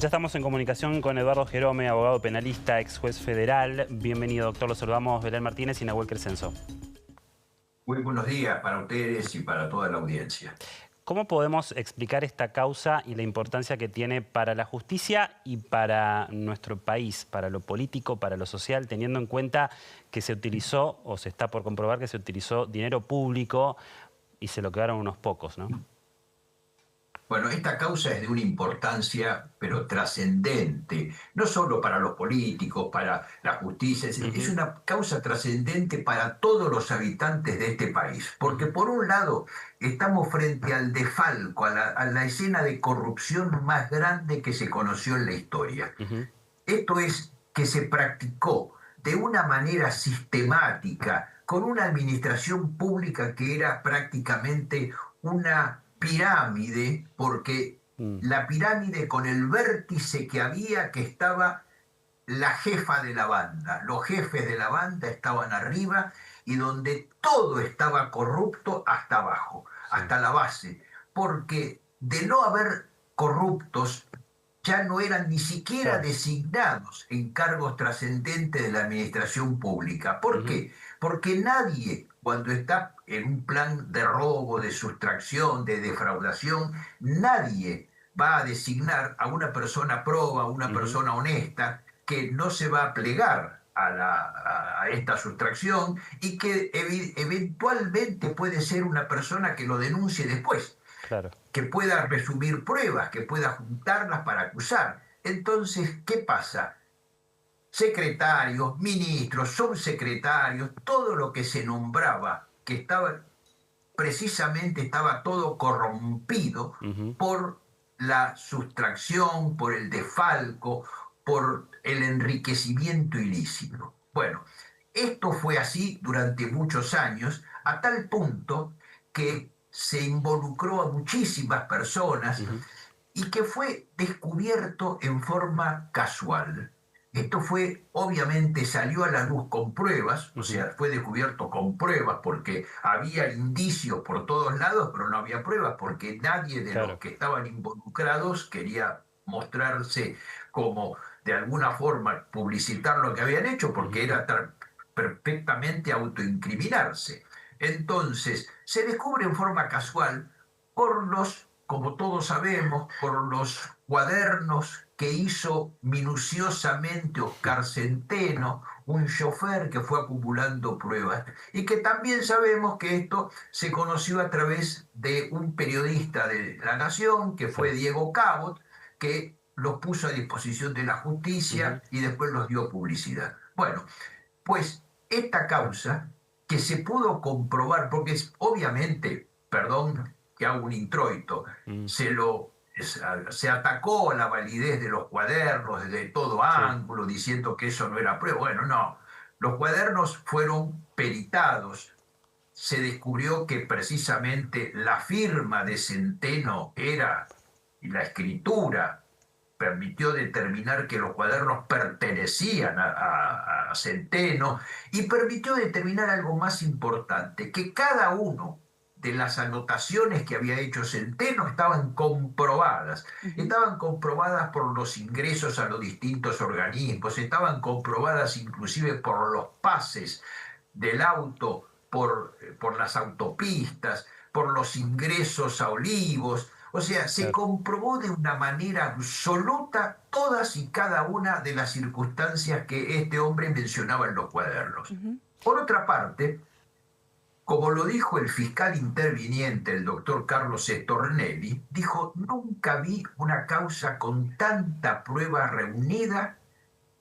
Ya estamos en comunicación con Eduardo Jerome, abogado penalista, ex juez federal. Bienvenido, doctor. Lo saludamos Belén Martínez y Nahuel Crescenzo. Muy buenos días para ustedes y para toda la audiencia. ¿Cómo podemos explicar esta causa y la importancia que tiene para la justicia y para nuestro país, para lo político, para lo social, teniendo en cuenta que se utilizó, o se está por comprobar que se utilizó dinero público y se lo quedaron unos pocos, ¿no? Bueno, esta causa es de una importancia, pero trascendente, no solo para los políticos, para la justicia, es una causa trascendente para todos los habitantes de este país. Porque por un lado, estamos frente al desfalco, a la escena de corrupción más grande que se conoció en la historia. Esto es que se practicó de una manera sistemática, con una administración pública que era prácticamente una pirámide, porque la pirámide con el vértice que había, que estaba la jefa de la banda, los jefes de la banda estaban arriba y donde todo estaba corrupto hasta abajo, hasta la base, porque de no haber corruptos, ya no eran ni siquiera designados en cargos trascendentes de la administración pública. ¿Por qué? Porque nadie, cuando está en un plan de robo, de sustracción, de defraudación, nadie va a designar a una persona proba, a una persona honesta, que no se va a plegar a esta sustracción y que eventualmente puede ser una persona que lo denuncie después. Claro. Que pueda resumir pruebas, que pueda juntarlas para acusar. Entonces, ¿qué pasa? Secretarios, ministros, subsecretarios, todo lo que se nombraba, que estaba todo corrompido por la sustracción, por el desfalco, por el enriquecimiento ilícito. Bueno, esto fue así durante muchos años, a tal punto que se involucró a muchísimas personas y que fue descubierto en forma casual. Esto fue, obviamente, salió a la luz con pruebas, o sea, fue descubierto con pruebas porque había indicios por todos lados, pero no había pruebas porque nadie de los que estaban involucrados quería mostrarse como, de alguna forma, publicitar lo que habían hecho porque era perfectamente autoincriminarse. Entonces, se descubre en forma casual por los, como todos sabemos, por los cuadernos que hizo minuciosamente Oscar Centeno, un chofer que fue acumulando pruebas, y que también sabemos que esto se conoció a través de un periodista de La Nación, que fue Diego Cabot, que los puso a disposición de la justicia y después los dio publicidad. Bueno, pues esta causa que se pudo comprobar, porque obviamente, perdón que hago un introito, se atacó a la validez de los cuadernos desde todo ángulo, diciendo que eso no era prueba. Bueno, no, los cuadernos fueron peritados, se descubrió que precisamente la firma de Centeno era, y la escritura permitió determinar que los cuadernos pertenecían a Centeno y permitió determinar algo más importante, que cada uno de las anotaciones que había hecho Centeno estaban comprobadas. Estaban comprobadas por los ingresos a los distintos organismos, estaban comprobadas inclusive por los pases del auto por las autopistas, por los ingresos a Olivos. O sea, se comprobó de una manera absoluta todas y cada una de las circunstancias que este hombre mencionaba en los cuadernos. Por otra parte, como lo dijo el fiscal interviniente, el doctor Carlos Stornelli, dijo: nunca vi una causa con tanta prueba reunida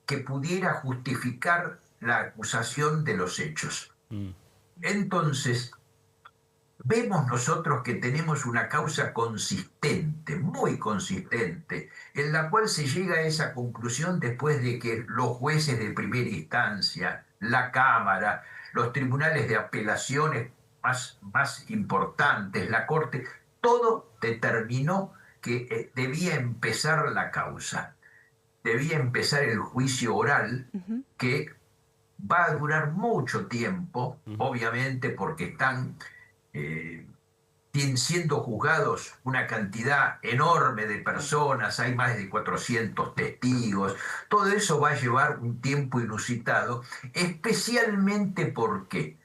que pudiera justificar la acusación de los hechos. Entonces, vemos nosotros que tenemos una causa consistente, muy consistente, en la cual se llega a esa conclusión después de que los jueces de primera instancia, la Cámara, los tribunales de apelaciones más importantes, la Corte, todo determinó que debía empezar la causa, debía empezar el juicio oral, que va a durar mucho tiempo, obviamente porque están siendo juzgados una cantidad enorme de personas, hay más de 400 testigos, todo eso va a llevar un tiempo inusitado, especialmente ¿por qué?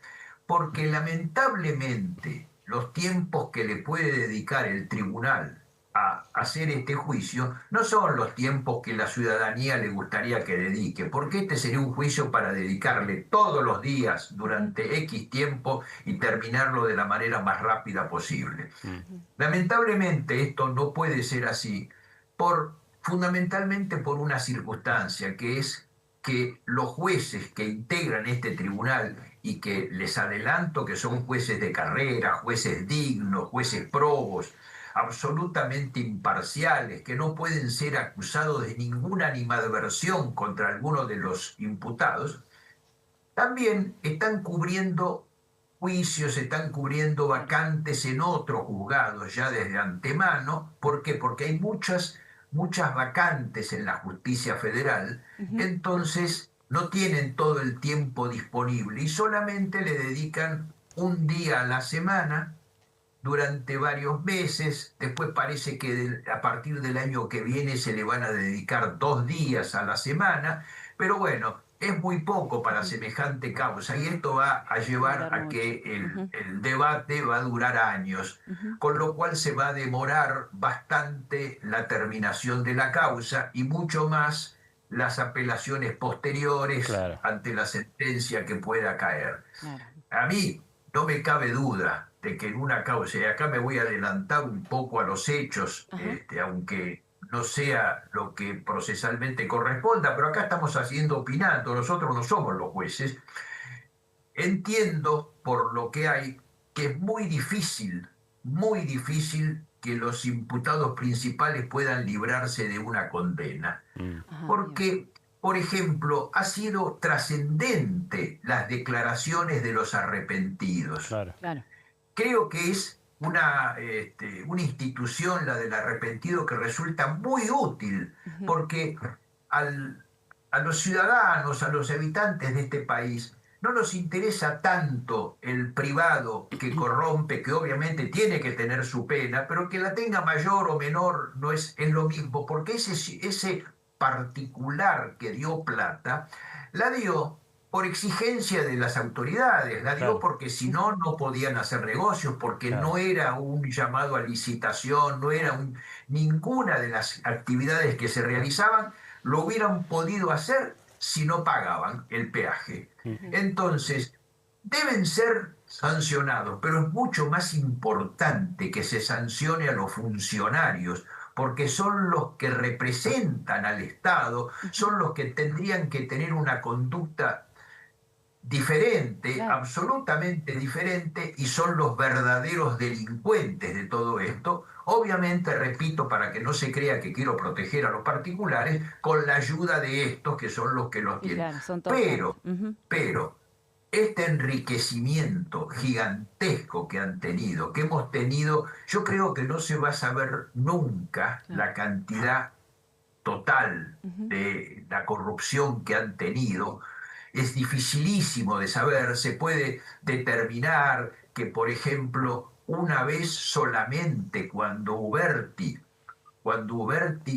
Porque lamentablemente los tiempos que le puede dedicar el tribunal a hacer este juicio no son los tiempos que la ciudadanía le gustaría que dedique, porque este sería un juicio para dedicarle todos los días durante X tiempo y terminarlo de la manera más rápida posible. Lamentablemente esto no puede ser así, fundamentalmente por una circunstancia, que es que los jueces que integran este tribunal, y que les adelanto que son jueces de carrera, jueces dignos, jueces probos, absolutamente imparciales, que no pueden ser acusados de ninguna animadversión contra alguno de los imputados, también están cubriendo juicios, están cubriendo vacantes en otros juzgados ya desde antemano. ¿Por qué? Porque hay muchas vacantes en la justicia federal, entonces no tienen todo el tiempo disponible y solamente le dedican un día a la semana durante varios meses. Después parece que a partir del año que viene se le van a dedicar 2 días a la semana, pero bueno, es muy poco para semejante causa y esto va a llevar a que el debate va a durar años, con lo cual se va a demorar bastante la terminación de la causa y mucho más las apelaciones posteriores Claro. ante la sentencia que pueda caer. Claro. A mí no me cabe duda de que en una causa, y acá me voy a adelantar un poco a los hechos, aunque no sea lo que procesalmente corresponda, pero acá estamos haciendo opinando, nosotros no somos los jueces. Entiendo por lo que hay que es muy difícil que los imputados principales puedan librarse de una condena. Porque, por ejemplo, ha sido trascendente las declaraciones de los arrepentidos. Claro. Claro. Creo que es una institución, la del arrepentido, que resulta muy útil, porque a los ciudadanos, a los habitantes de este país, no nos interesa tanto el privado que corrompe, que obviamente tiene que tener su pena, pero que la tenga mayor o menor no es lo mismo, porque ese particular que dio plata, la dio por exigencia de las autoridades, la dio Claro. porque si no, no podían hacer negocios, porque Claro. no era un llamado a licitación, no era ninguna de las actividades que se realizaban, lo hubieran podido hacer si no pagaban el peaje. Entonces, deben ser sancionados, pero es mucho más importante que se sancione a los funcionarios, porque son los que representan al Estado, son los que tendrían que tener una conducta diferente, Claro. absolutamente diferente, y son los verdaderos delincuentes de todo esto. Obviamente, repito, para que no se crea que quiero proteger a los particulares, con la ayuda de estos que son los que los Y tienen. claro, son todos Pero este enriquecimiento gigantesco que han tenido, que hemos tenido, yo creo que no se va a saber nunca la cantidad total de la corrupción que han tenido. Es dificilísimo de saber. Se puede determinar que, por ejemplo, una vez solamente cuando Uberti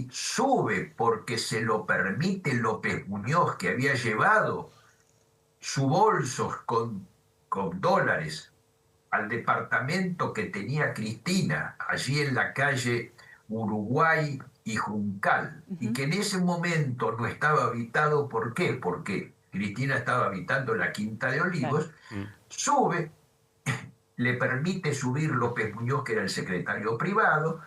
sube porque se lo permite López Muñoz, que había llevado su bolso con dólares al departamento que tenía Cristina, allí en la calle Uruguay y Juncal, y que en ese momento no estaba habitado. ¿Por qué? Porque Cristina estaba habitando la Quinta de Olivos. Sube, le permite subir López Muñoz, que era el secretario privado,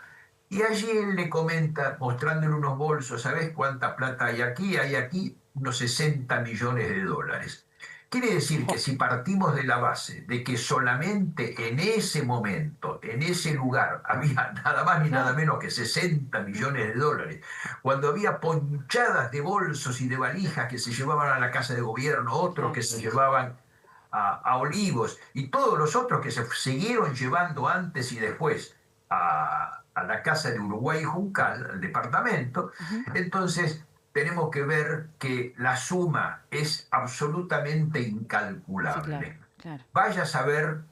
y allí él le comenta, mostrándole unos bolsos: ¿sabés cuánta plata hay aquí? Hay aquí unos 60 millones de dólares. Quiere decir que si partimos de la base de que solamente en ese momento, en ese lugar, había nada más ni nada menos que 60 millones de dólares, cuando había ponchadas de bolsos y de valijas que se llevaban a la Casa de Gobierno, otros que se llevaban a Olivos, y todos los otros que se siguieron llevando antes y después a la Casa de Uruguay y Juncal, al departamento, entonces tenemos que ver que la suma es absolutamente incalculable. Sí, claro. Vaya a saber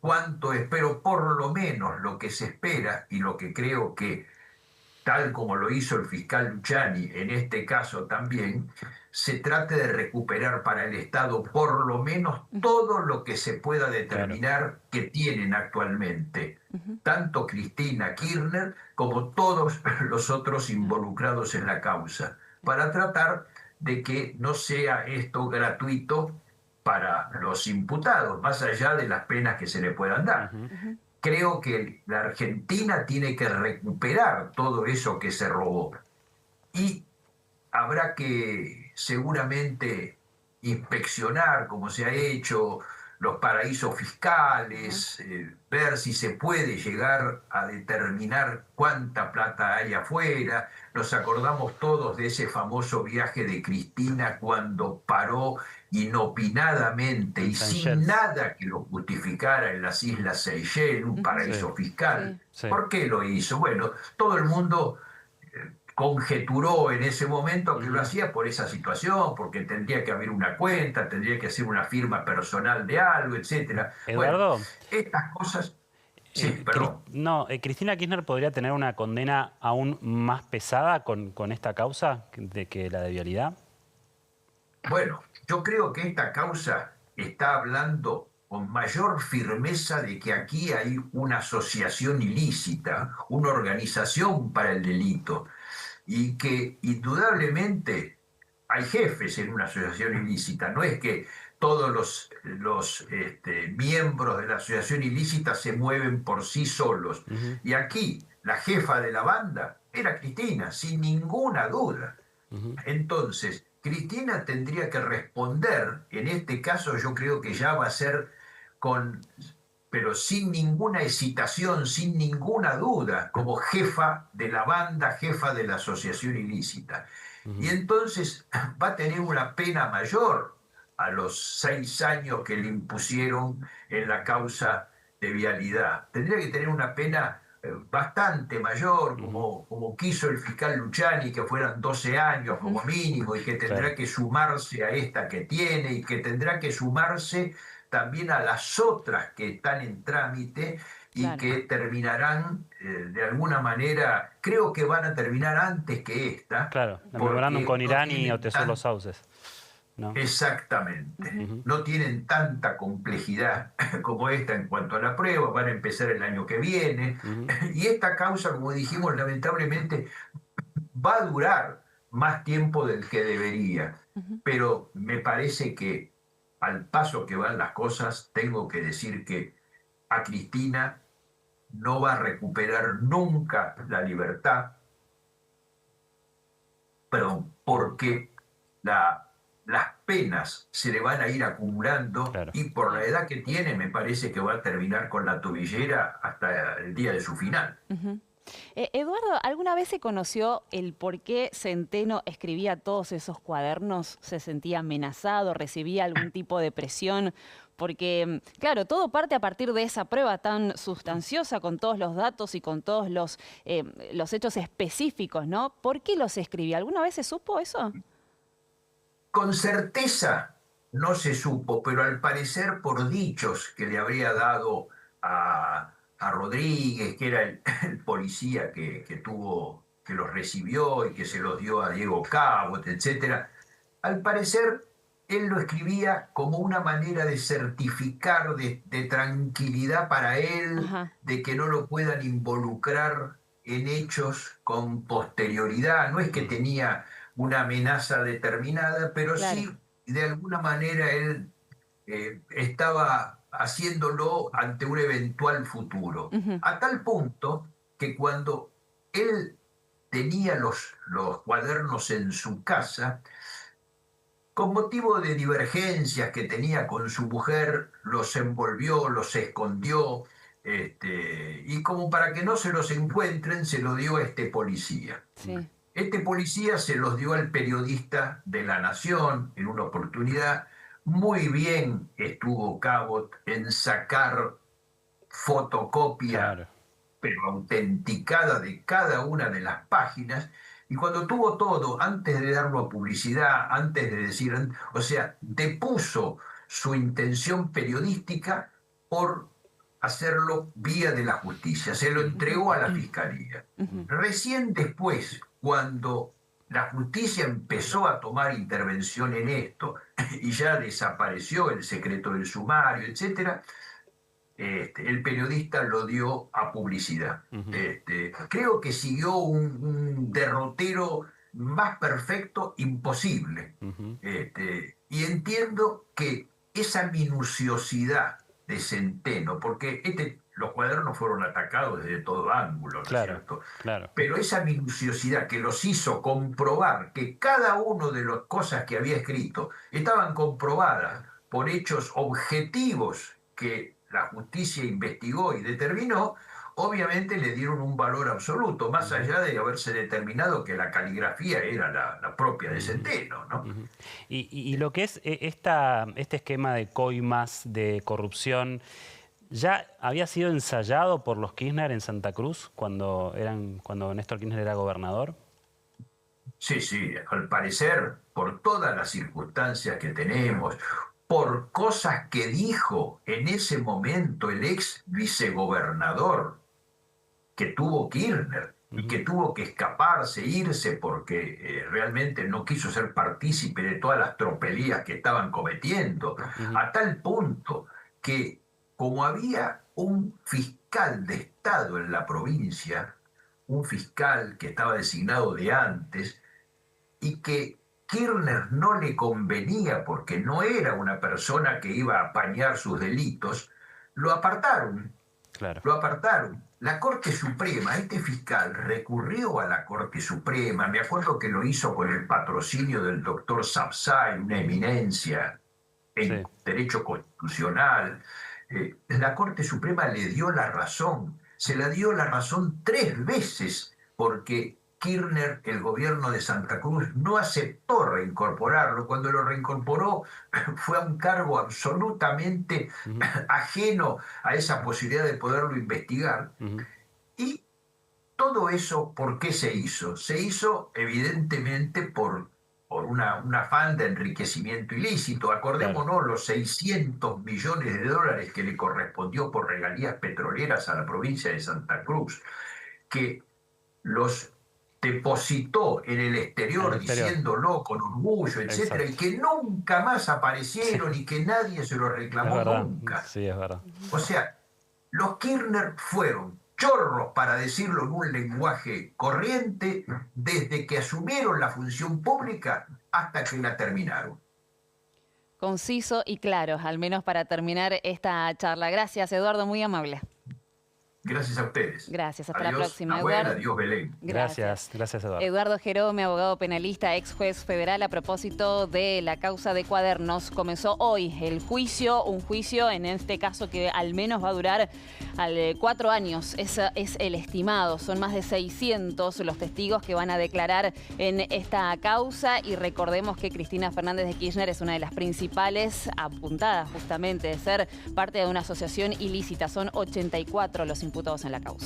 cuánto espero, por lo menos lo que se espera y lo que creo que, tal como lo hizo el fiscal Luciani, en este caso también, se trate de recuperar para el Estado por lo menos todo lo que se pueda Claro. determinar que tienen actualmente, Ujú. tanto Cristina Kirchner como todos los otros Claro. involucrados en la causa, para tratar de que no sea esto gratuito para los imputados, más allá de las penas que se le puedan dar. Ujú. Ujú. Creo que la Argentina tiene que recuperar todo eso que se robó y habrá que seguramente inspeccionar, como se ha hecho, los paraísos Ajá. fiscales, ver si se puede llegar a determinar cuánta plata hay afuera. Nos acordamos todos de ese famoso viaje de Cristina cuando paró inopinadamente En y sin Seychelles. nada que lo justificara en las Islas Seychelles, un Ujú. Sí, paraíso fiscal. Sí. sí. ¿Por qué lo hizo? Bueno, todo el mundo conjeturó en ese momento que lo Ujú. hacía por esa situación, porque tendría que haber una cuenta, tendría que hacer una firma personal de algo, etcétera. Bueno, Eduardo, estas cosas, sí, perdón. No, Cristina Kirchner podría tener una condena aún más pesada con esta causa de que la de vialidad. Bueno, yo creo que esta causa está hablando con mayor firmeza de que aquí hay una asociación ilícita, una organización para el delito, y que indudablemente hay jefes en una asociación ilícita. No es que todos los miembros de la asociación ilícita se mueven por sí solos. Ujú, Y aquí la jefa de la banda era Cristina, sin ninguna duda. ujú. Entonces, Cristina tendría que responder, en este caso yo creo que ya va a ser con, pero sin ninguna hesitación, sin ninguna duda, como jefa de la banda, jefa de la asociación ilícita. Y Ujú. entonces va a tener una pena mayor a los 6 años que le impusieron en la causa de vialidad. Tendría que tener una pena bastante mayor, Ujú. como quiso el fiscal Luciani, que fueran 12 años Ujú. como mínimo, y que Claro. tendrá que sumarse a esta que tiene, y que tendrá que sumarse también a las otras que están en trámite y Claro. que terminarán de alguna manera, creo que van a terminar antes que esta, Claro, el memorándum porque con no Irán y tienen Otesur Los tan Sauces, ¿no? exactamente, Ujú. Ujú. no tienen tanta complejidad como esta en cuanto a la prueba, van a empezar el año que viene, Ujú. y esta causa, como dijimos, lamentablemente va a durar más tiempo del que debería, Ujú. pero me parece que al paso que van las cosas, tengo que decir que a Cristina no va a recuperar nunca la libertad, perdón, Ujú. porque las penas se le van a ir acumulando Claro. y por la Claro. edad que tiene me parece que va a terminar con la tobillera hasta el día de su final. Ujú. Eduardo, ¿alguna vez se conoció el por qué Centeno escribía todos esos cuadernos? ¿Se sentía amenazado? ¿Recibía algún tipo de presión? Porque, claro, todo parte a partir de esa prueba tan sustanciosa, con todos los datos y con todos los hechos específicos, ¿no? ¿Por qué los escribía? ¿Alguna vez se supo eso? Con certeza no se supo, pero al parecer por dichos que le habría dado a Rodríguez, que era el policía que tuvo, que los recibió y que se los dio a Diego Cabot, etcétera, al parecer él lo escribía como una manera de certificar, de tranquilidad para él, Ajá, de que no lo puedan involucrar en hechos con posterioridad. No es que Mm. tenía una amenaza determinada, pero claro. sí, de alguna manera él estaba haciéndolo ante un eventual futuro. Ujú. A tal punto que cuando él tenía los cuadernos en su casa, con motivo de divergencias que tenía con su mujer, los envolvió, los escondió, y como para que no se los encuentren, se lo dio a este policía. Sí. Este policía se los dio al periodista de La Nación en una oportunidad. Muy bien estuvo Cabot en sacar fotocopia, Claro. pero autenticada de cada una de las páginas. Y cuando tuvo todo, antes de darlo a publicidad, antes de decir, o sea, depuso su intención periodística por hacerlo vía de la justicia, se lo entregó a la fiscalía. Recién después, cuando la justicia empezó a tomar intervención en esto y ya desapareció el secreto del sumario, etcétera, el periodista lo dio a publicidad. Creo que siguió un derrotero más perfecto imposible. Y entiendo que esa minuciosidad de Centeno, porque los cuadernos fueron atacados desde todo ángulo, ¿no es cierto? Claro. Pero esa minuciosidad que los hizo comprobar que cada una de las cosas que había escrito estaban comprobadas por hechos objetivos que la justicia investigó y determinó, obviamente le dieron un valor absoluto, más allá de haberse determinado que la caligrafía era la propia de Centeno, ¿no? Y lo que es este esquema de coimas, de corrupción, ¿ya había sido ensayado por los Kirchner en Santa Cruz cuando Néstor Kirchner era gobernador? Sí, al parecer, por todas las circunstancias que tenemos, por cosas que dijo en ese momento el ex vicegobernador que tuvo Kirchner y que tuvo que escaparse, irse porque realmente no quiso ser partícipe de todas las tropelías que estaban cometiendo, a tal punto que como había un fiscal de Estado en la provincia, un fiscal que estaba designado de antes y que Kirchner no le convenía porque no era una persona que iba a apañar sus delitos, lo apartaron. Claro. Lo apartaron. La Corte Suprema, este fiscal recurrió a la Corte Suprema, me acuerdo que lo hizo con el patrocinio del doctor Sapsay, una eminencia en derecho constitucional. La Corte Suprema le dio la razón, se la dio la razón 3 veces, porque Kirchner, el gobierno de Santa Cruz, no aceptó reincorporarlo. Cuando lo reincorporó fue a un cargo absolutamente ajeno a esa posibilidad de poderlo investigar. Y todo eso, ¿por qué se hizo? Se hizo evidentemente por un afán de enriquecimiento ilícito. Acordémonos los 600 millones de dólares que le correspondió por regalías petroleras a la provincia de Santa Cruz, que los depositó en el exterior diciéndolo con orgullo, etcétera, y que nunca más aparecieron y que nadie se lo reclamó nunca. Sí, es verdad. O sea, los Kirchner fueron chorros, para decirlo en un lenguaje corriente, desde que asumieron la función pública hasta que la terminaron. Conciso y claro, al menos para terminar esta charla. Gracias, Eduardo, muy amable. Gracias a ustedes. Gracias, hasta adiós, la próxima, Nahuel, Eduardo. Adiós, Belén. Gracias, Eduardo. Eduardo Jerome, abogado penalista, ex juez federal, a propósito de la causa de Cuadernos. Comenzó hoy el juicio, un juicio en este caso que al menos va a durar 4 años. Ese es el estimado. Son más de 600 los testigos que van a declarar en esta causa, y recordemos que Cristina Fernández de Kirchner es una de las principales apuntadas justamente de ser parte de una asociación ilícita. Son 84 los imputados en la causa.